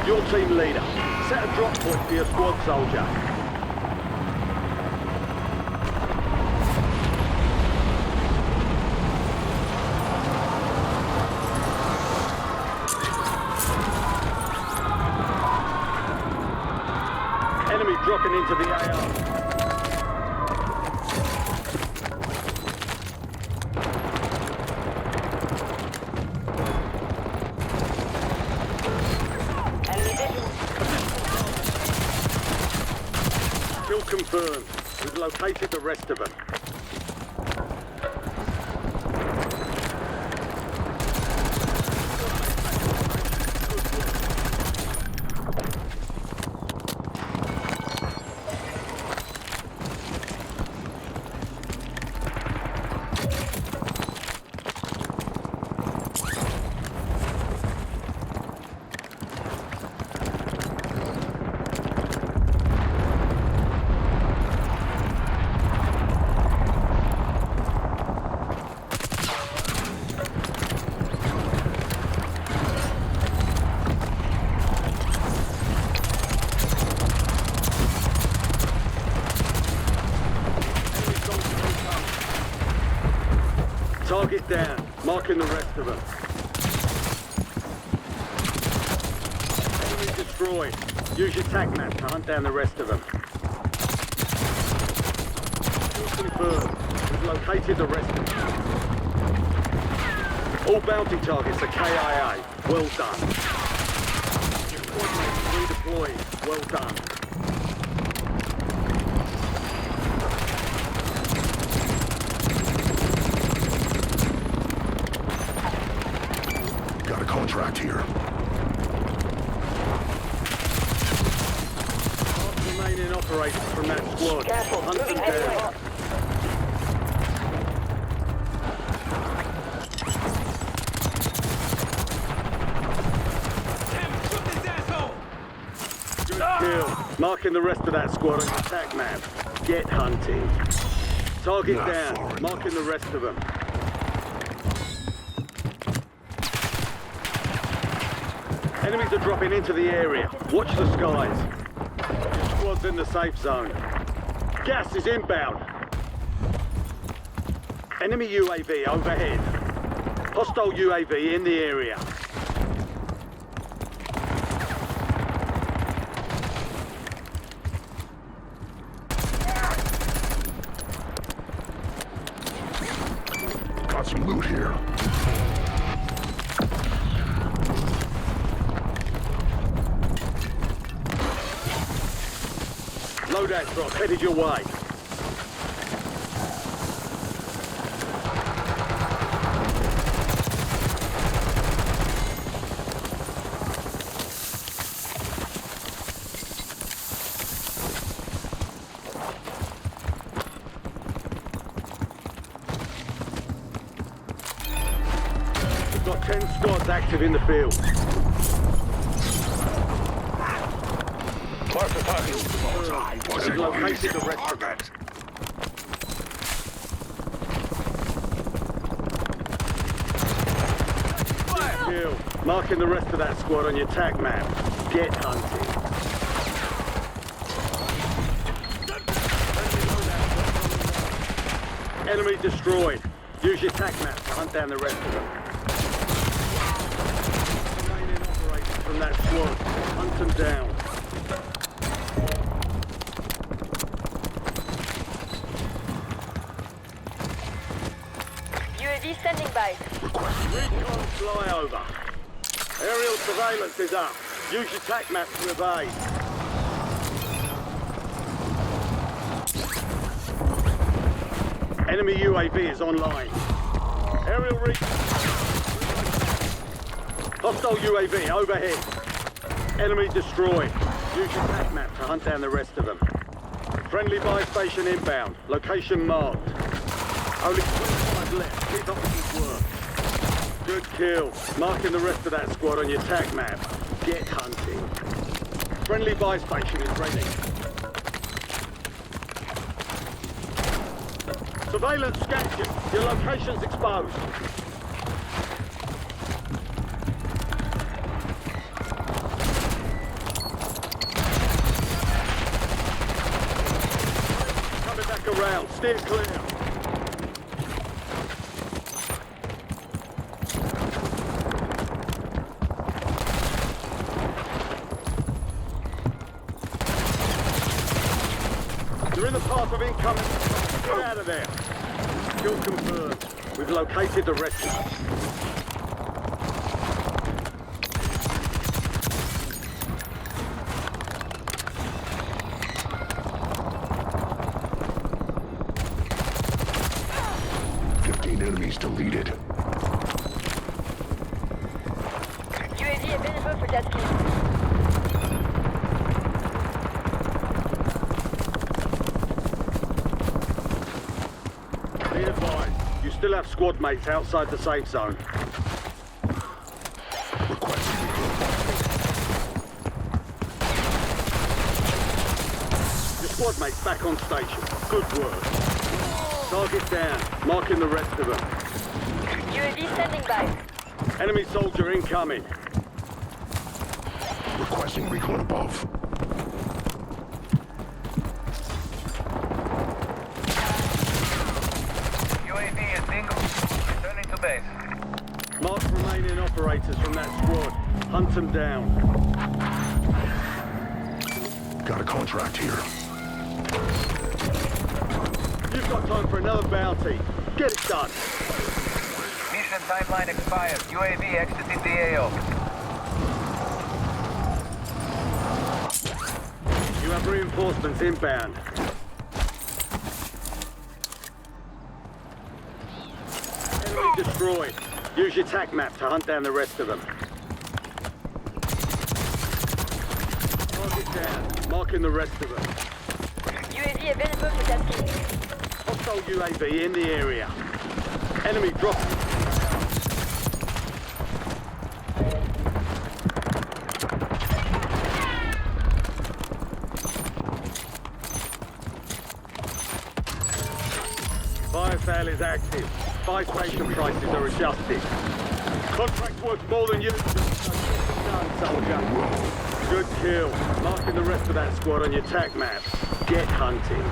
Your team leader. Set a drop point for your squad soldier. Enemy dropping into the AR. Kill confirmed. We've located the rest of them. Target down, marking the rest of them. Enemy destroyed. Use your tac map to hunt down the rest of them. Kill confirmed. We've located the rest of them. All bounty targets are KIA. Well done. Your squad mates redeployed. Well done. Contract here. Last remaining operators from that squad. Careful, Hunt them moving down. Good kill. Marking the rest of that squad on your attack map. Get hunting. Target Not down. far Marking enough. the rest of them. Enemies are dropping into the area. Watch the skies. Squad's in the safe zone. Gas is inbound. Enemy UAV overhead. Hostile UAV in the area. Got some loot here. Loadout drop headed your way. We've got 10 squads active in the field. Mark the target. We've located the rest of them. Kill. Marking the rest of that squad on your tac map. Get hunting. Enemy destroyed. Use your tac map to hunt down the rest of them. Remaining operators from that squad. Hunt them down. UAV standing by. Recon flyover. Aerial surveillance is up. Use your tac map to evade. Enemy UAV is online. Aerial recon. Hostile UAV overhead. Enemy destroyed. Use your tac map to hunt down the rest of them. Friendly buy station inbound. Location marked. Only 25 left. Keep up with your work. Good kill. Marking the rest of that squad on your tac map. Get hunting. Friendly buy station is ready. Surveillance scansion. Your location's exposed. round. Steer clear. You're in the path of incoming. Get out of there. Kill confirmed. We've located the rest of them. 15 enemies deleted. UAV available for tasking. Be advised, you still have squad mates outside the safe zone. Your squad mates back on station. Good work. Target down, marking the rest of them. UAV standing by. Enemy soldier incoming. Requesting recon above. UAV is bingo. Returning to base. Mark remaining operators from that squad. Hunt them down. Got a contract here. You've got time for another bounty. Get it done. Mission timeline expired. UAV exited the AO. You have reinforcements inbound. Enemy destroyed. Use your TAC map to hunt down the rest of them. Target down. Marking the rest of them. UAV available for tasking. Hostile UAV in the area. Enemy dropping. Fire sale is active. Buy station prices are adjusted. Contract worth more than you. Done, soldier. Good kill. Marking the rest of that squad on your TAC map. Get hunting.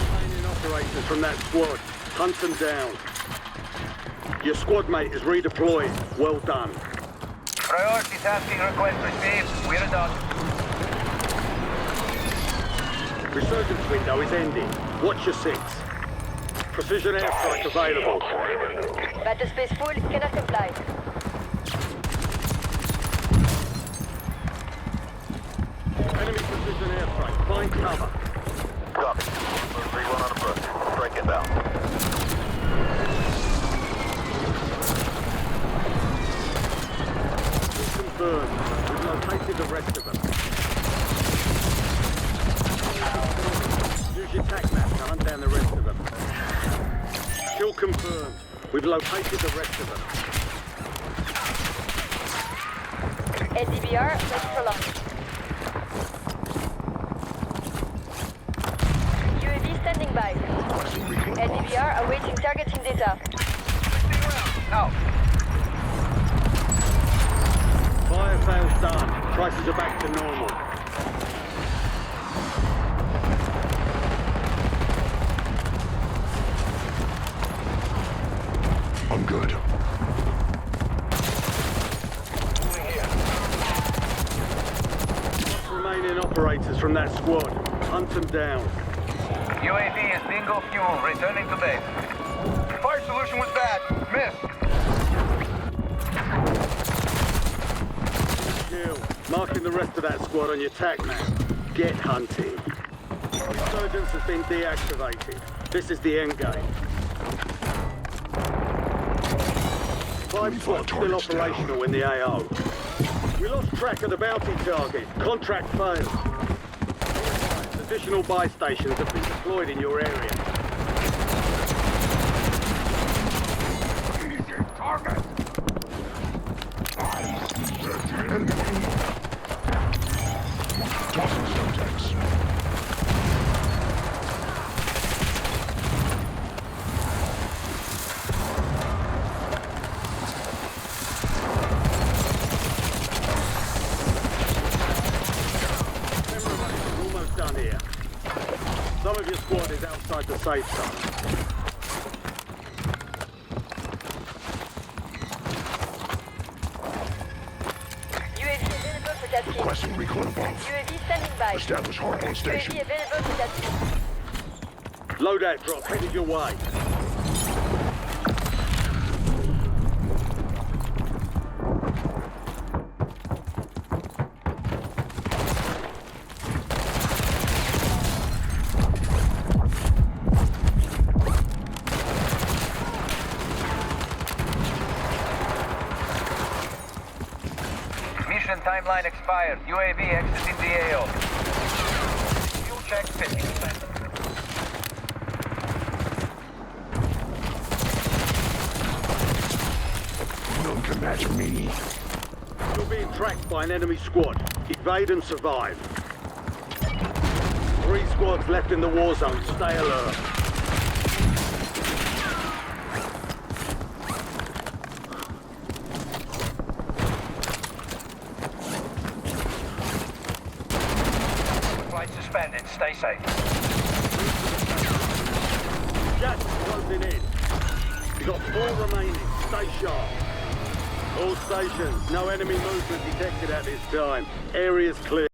Remaining operators from that squad. Hunt them down. Your squad mate is redeployed. Well done. Priority tasking request received. We're done. Resurgence window is ending. Watch your six. Precision airstrike available. Battle space full, cannot comply. Enemy precision airstrike. Find cover. Copy. 3-1 on approach. Strike inbound. Confirmed. We've located the rest of them. Use your TAC map to hunt down the rest of them. Kill confirmed. We've located the rest of them. LDBR, ready for launch. UAV standing by. LDBR awaiting targeting data. Out. Fire sales done. Prices are back to normal. I'm good. Remaining operators from that squad. Hunt them down. UAV is bingo fuel. Returning to base. Fire solution was bad. Missed. Kill. Marking the rest of that squad on your TAC map. Get hunting. Resurgence has been deactivated. This is the end game. 5 squads still operational in the AO. We lost track of the bounty target. Contract failed. Additional buy stations have been deployed in your area. Target! Tossing subjects. Some of your squad is outside the safe zone. UAV available for tasking. Requesting recon above. UAV standing by. Establish hardpoint station. UAV available for tasking. Loadout drop headed your way. Mission timeline expired. UAV exiting the AO. Fuel check 50%. None can match me. You're being tracked by an enemy squad. Evade and survive. 3 squads left in the war zone. Stay alert. Flight suspended. Stay safe. Gas is closing in. You've got 4 remaining. Stay sharp. All stations, no enemy movement detected at this time. Area's clear.